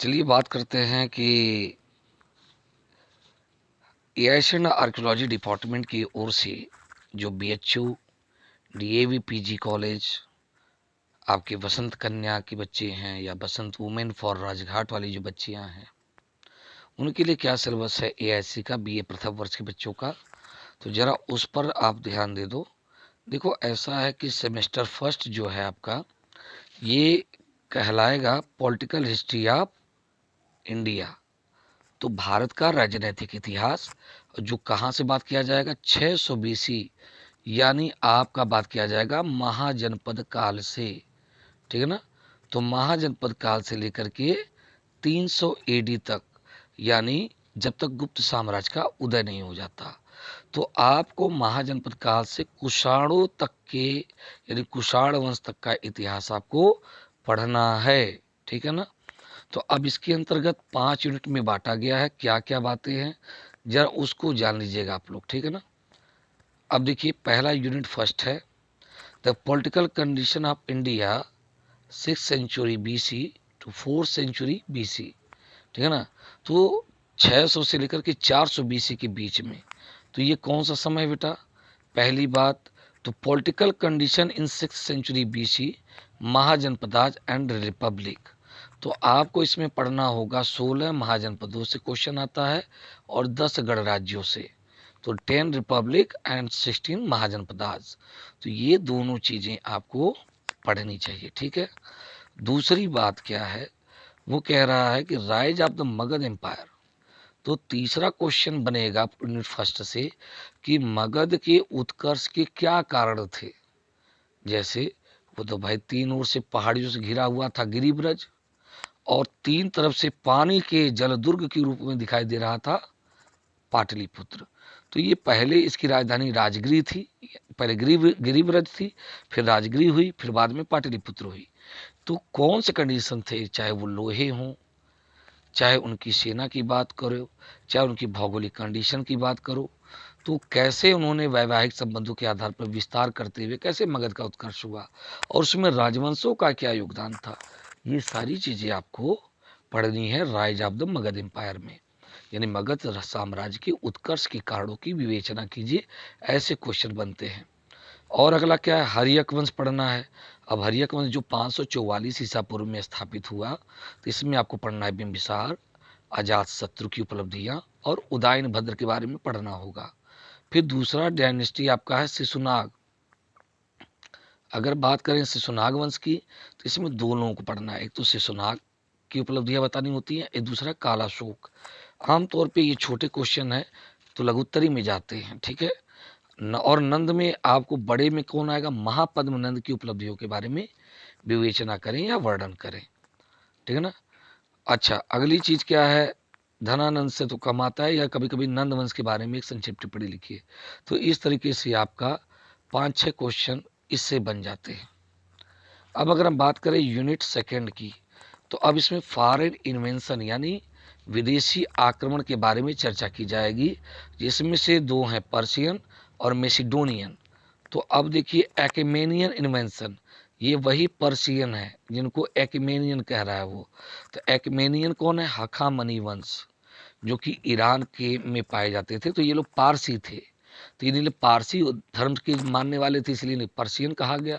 चलिए बात करते हैं कि एशियन आर्कियोलॉजी डिपार्टमेंट की ओर से जो बीएचयू डीएवी पीजी कॉलेज आपके बसंत कन्या के बच्चे हैं या बसंत वुमेन फॉर राजघाट वाली जो बच्चियां हैं उनके लिए क्या सिलेबस है एआईसी का बीए प्रथम वर्ष के बच्चों का। तो जरा उस पर आप ध्यान दे दो। देखो ऐसा है कि सेमेस्टर फर्स्ट जो है आपका ये कहलाएगा पॉलिटिकल हिस्ट्री ऑफ इंडिया। तो भारत का राजनीतिक इतिहास जो कहाँ से बात किया जाएगा 600 बीसी, यानी आपका बात किया जाएगा महाजनपद काल से। ठीक है ना। तो महाजनपद काल से लेकर के 300 एडी तक, यानी जब तक गुप्त साम्राज्य का उदय नहीं हो जाता। तो आपको महाजनपद काल से कुषाणों तक के यानी कुषाण वंश तक का इतिहास आपको पढ़ना है। ठीक है ना। तो अब इसके अंतर्गत 5 यूनिट में बांटा गया है। क्या क्या बातें हैं जरा उसको जान लीजिएगा आप लोग। ठीक है ना। अब देखिए पहला यूनिट फर्स्ट है the political condition of India 6th century BC to 4th century BC. ठीक है ना। तो 600 से लेकर के 400 बीसी के बीच में, तो ये कौन सा समय है बेटा। पहली बात तो political condition in 6th century BC mahajanapadas and republic. तो आपको इसमें पढ़ना होगा 16 महाजनपदों से क्वेश्चन आता है और 10 गणराज्यों से। तो 10 रिपब्लिक एंड 16 महाजनपदाज। तो ये दोनों चीजें आपको पढ़नी चाहिए। ठीक है। दूसरी बात क्या है, वो कह रहा है कि rise of the Magadha empire. तो तीसरा क्वेश्चन बनेगा यूनिट फर्स्ट से कि मगध के उत्कर्ष के क्या कारण थे। जैसे वो तो भाई तीन ओर से पहाड़ियों से घिरा हुआ था गिरिब्रज, और तीन तरफ से पानी के जलदुर्ग के रूप में दिखाई दे रहा था पाटलिपुत्र। तो ये पहले इसकी राजधानी राजगिरी थी। पहले गिरिब्रज थी, फिर राजगिरी हुई, फिर बाद में पाटलिपुत्र हुई। तो कौन से कंडीशन थे, चाहे वो लोहे हों, चाहे उनकी सेना की बात करो, चाहे उनकी भौगोलिक कंडीशन की बात करो, तो कैसे उन्होंने वैवाहिक संबंधों के आधार पर विस्तार करते हुए कैसे मगध का उत्कर्ष हुआ और उसमें राजवंशों का क्या योगदान था, ये सारी चीजें आपको पढ़नी है rise of the Magadha empire में। यानी मगध साम्राज्य के उत्कर्ष के कारणों की विवेचना कीजिए, ऐसे क्वेश्चन बनते हैं। और अगला क्या है, हर्यक वंश पढ़ना है। अब हर्यक वंश जो 544 ईसा पूर्व में स्थापित हुआ, तो इसमें आपको पढ़ना है बिंबिसार, अजात शत्रु की उपलब्धियां और उदयन भद्र के बारे में पढ़ना होगा। फिर दूसरा डायनेस्टी आपका है शिशुनाग। अगर बात करें शिशुनाग वंश की, तो इसमें दो लोगों को पढ़ना है। एक तो शिशुनाग की उपलब्धियां बतानी होती हैं, एक दूसरा कालाशोक। आमतौर पे ये छोटे क्वेश्चन है तो लघुत्तरी में जाते हैं। ठीक है। और नंद में आपको बड़े में कौन आएगा, महापद्म नंद की उपलब्धियों के बारे में विवेचना करें या वर्णन करें। ठीक है ना। अच्छा अगली चीज क्या है, धनानंद से तो कम आता है, या कभी कभी नंद वंश के बारे में एक संक्षिप्त टिप्पणी लिखिए। तो इस तरीके से आपका 5-6 क्वेश्चन इससे बन जाते हैं। अब अगर हम बात करें यूनिट सेकेंड की, तो अब इसमें फॉरेन इन्वेंशन यानी विदेशी आक्रमण के बारे में चर्चा की जाएगी, जिसमें से दो हैं पर्शियन और मेसिडोनियन। तो अब देखिए एक्मेनियन इन्वेंशन, ये वही पर्शियन है जिनको एक्मेनियन कह रहा है वो। तो एक्मेनियन कौन है, हखामनी वंश, जो कि ईरान के में पाए जाते थे। तो ये लोग पारसी थे, तो इन्हीं लोग पारसी धर्म के मानने वाले थे, इसलिए इन्हें पर्शियन कहा गया।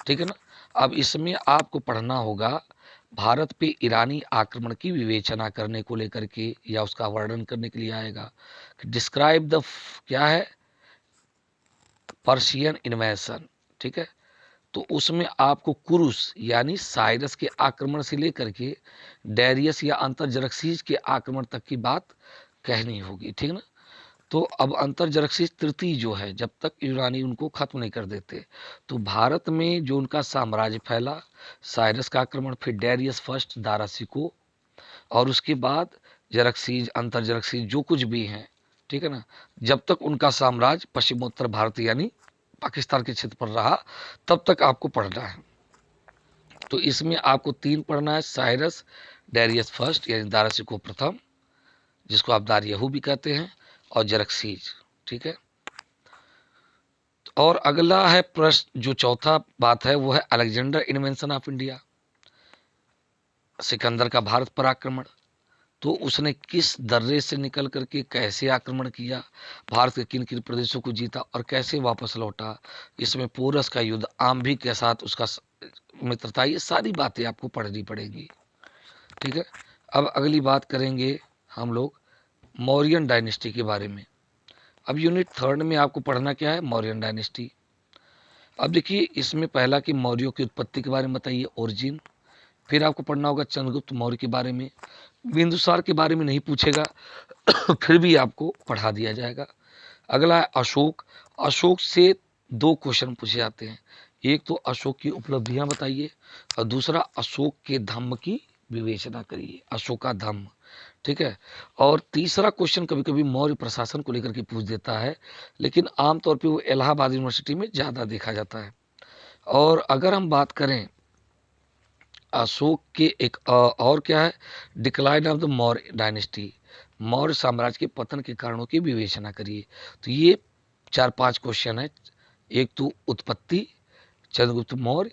ठीक है ना। अब इसमें आपको पढ़ना होगा भारत पे ईरानी आक्रमण की विवेचना करने को लेकर के या उसका वर्णन करने के लिए आएगा कि डिस्क्राइब द क्या है पर्शियन इन्वेशन। ठीक है। तो उसमें आपको कुरुस यानी साइरस के आक्रमण से लेकर के डैरियस या अंतर्जरक्सीज के आक्रमण तक की बात कहनी होगी। ठीक है ना। तो अब अंतर्जरक्सीज तृतीय जो है, जब तक यूनानी उनको खत्म नहीं कर देते, तो भारत में जो उनका साम्राज्य फैला, साइरस का आक्रमण, फिर डैरियस फर्स्ट दारासिको, और उसके बाद जरक्सीज अंतर्जरक्सीज जो कुछ भी हैं। ठीक है ना। जब तक उनका साम्राज्य पश्चिमोत्तर भारत यानी पाकिस्तान के क्षेत्र पर रहा, तब तक आपको पढ़ना है। तो इसमें आपको 3 पढ़ना है, साइरस, डैरियस फर्स्ट यानी दारासिको प्रथम, जिसको आप दारियाहू भी कहते हैं, और जरक्सीज। ठीक है। और अगला है प्रश्न, जो चौथा बात है वो है Alexander invention of India. Sikandar का भारत पर आक्रमण, तो उसने किस दर्रे से निकल करके कैसे आक्रमण किया, भारत के किन किन प्रदेशों को जीता और कैसे वापस लौटा, इसमें पोरस का युद्ध, आम्भी के साथ उसका मित्रता, ये सारी बातें आपको पढ़नी पड़ेगी। ठीक है। अब अगली बात करेंगे हम लोग मौर्यन डायनेस्टी के बारे में। अब यूनिट 3 में आपको पढ़ना क्या है, मौर्यन डायनेस्टी। अब देखिए इसमें पहला कि मौर्यों की उत्पत्ति के बारे में बताइए, ओरिजिन। फिर आपको पढ़ना होगा चंद्रगुप्त मौर्य के बारे में। बिंदुसार के बारे में नहीं पूछेगा फिर भी आपको पढ़ा दिया जाएगा। अगला है अशोक। अशोक से 2 क्वेश्चन पूछे जाते हैं, एक तो अशोक की उपलब्धियां बताइए और दूसरा अशोक के धम्म की विवेचना करिए, अशोका धम्म। ठीक है। और तीसरा क्वेश्चन कभी कभी मौर्य प्रशासन को लेकर के पूछ देता है, लेकिन आमतौर पे वो इलाहाबाद यूनिवर्सिटी में ज़्यादा देखा जाता है। और अगर हम बात करें अशोक के एक और क्या है, decline of the Maurya dynasty, Maurya साम्राज्य के पतन के कारणों की विवेचना करिए। तो ये 4-5 क्वेश्चन है, एक तो उत्पत्ति, चंद्रगुप्त मौर्य,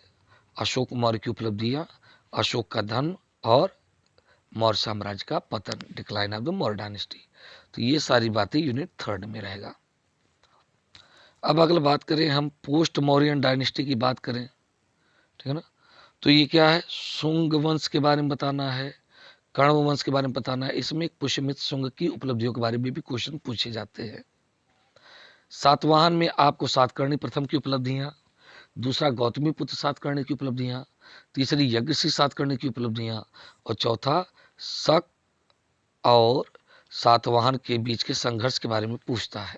अशोक मौर्य की उपलब्धियां, अशोक का धर्म और मौर्य साम्राज्य का पतन, decline of the Maurya dynasty. तो ये सारी बातें यूनिट 3 में रहेगा। अब अगला बात करें हम पोस्ट मौर्यन डायनेस्टी की बात करें, ठीक है ना। तो ये क्या है, शुंग वंश के बारे में बताना है, कर्ण वंश के बारे में बताना है। इसमें पुष्यमित्र शुंग की उपलब्धियों के बारे में भी क्वेश्चन पूछे जाते हैं। सातवाहन में आपको सातकर्णी प्रथम की उपलब्धियां, दूसरा गौतमी पुत्र सातकर्णी की उपलब्धियां, तीसरी यज्ञश्री सातकर्णी की उपलब्धियां और चौथा शक और सातवाहन के बीच के संघर्ष के बारे में पूछता है।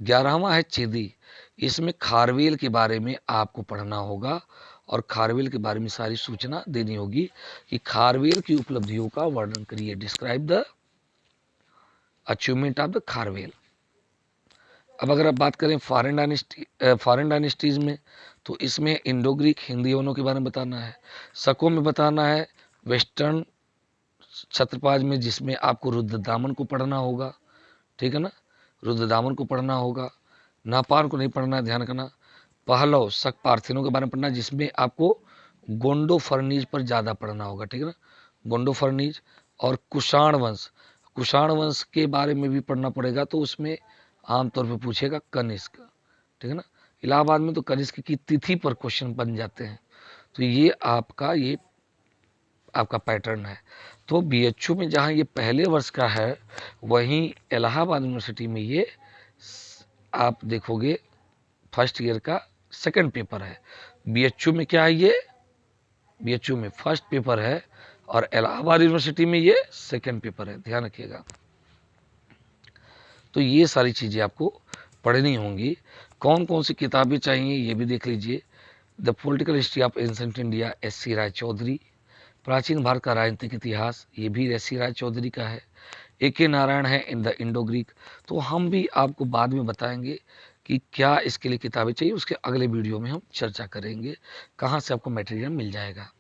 11वां है चेदी। इसमें खारवेल के बारे में आपको पढ़ना होगा और खारवेल के बारे में सारी सूचना देनी होगी कि खारवेल की उपलब्धियों का वर्णन करिए, describe the achievement of the Kharavela. अब अगर आप बात करें फॉरेन डायनेस्टीज में, तो इसमें इंडो ग्रीक हिंदी यवनों के बारे में बताना है, शकों में बताना है वेस्टर्न क्षत्रपाज में, जिसमें आपको रुद्रदामन को पढ़ना होगा। ठीक है ना, रुद्रदामन को पढ़ना होगा। नापान को नहीं पढ़ना है, ध्यान करना। पहलव शक पार्थिनों के बारे में पढ़ना है, जिसमें आपको गोंडो फर्नीज पर ज़्यादा पढ़ना होगा। ठीक है ना, गोंडो फर्नीज। और कुषाण वंश, कुषाण वंश के बारे में भी पढ़ना पड़ेगा, तो उसमें आमतौर पर पूछेगा कनिष्क। ठीक है ना, इलाहाबाद में तो कनिष्क की तिथि पर क्वेश्चन बन जाते हैं। तो ये आपका पैटर्न है। तो बीएचयू में जहाँ ये पहले वर्ष का है, वहीं इलाहाबाद यूनिवर्सिटी में ये आप देखोगे फर्स्ट ईयर का सेकंड पेपर है। बीएचयू में क्या है, ये बीएचयू में फर्स्ट पेपर है और इलाहाबाद यूनिवर्सिटी में ये सेकंड पेपर है, ध्यान रखिएगा। तो ये सारी चीज़ें आपको पढ़नी होंगी। कौन कौन सी किताबें चाहिए ये भी देख लीजिए। The political history of ancient India, S C. Ray Chaudhuri. प्राचीन भारत का राजनीतिक इतिहास, ये भी एस.सी. राय चौधरी का है। ए.के. नारायण है इन द इंडो ग्रीक। तो हम भी आपको बाद में बताएंगे कि क्या इसके लिए किताबें चाहिए, उसके अगले वीडियो में हम चर्चा करेंगे कहाँ से आपको मटेरियल मिल जाएगा।